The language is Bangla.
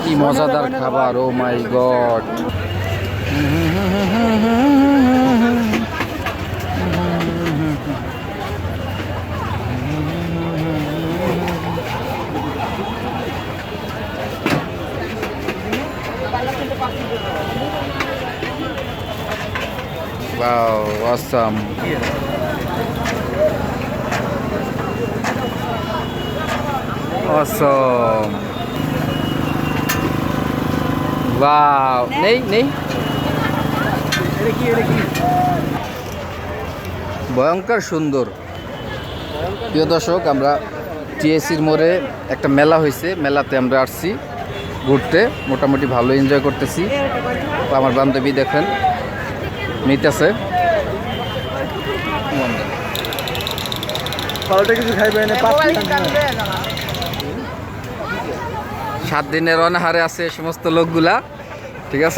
কি মজাদার খাবার, ও মাই god. Wow, awesome. Awesome. Wow. নেই নেই, ভয়ঙ্কর সুন্দর। প্রিয় দর্শক, আমরা টিএসির মোড়ে একটা মেলা হয়েছে, মেলাতে আমরা আসছি ঘুরতে, মোটামুটি ভালো এনজয় করতেছি। আমার বান্ধবী দেখেন নিতেছে। 7 দিনের অনাহারে আছে সমস্ত লোকগুলা, ঠিক আছে।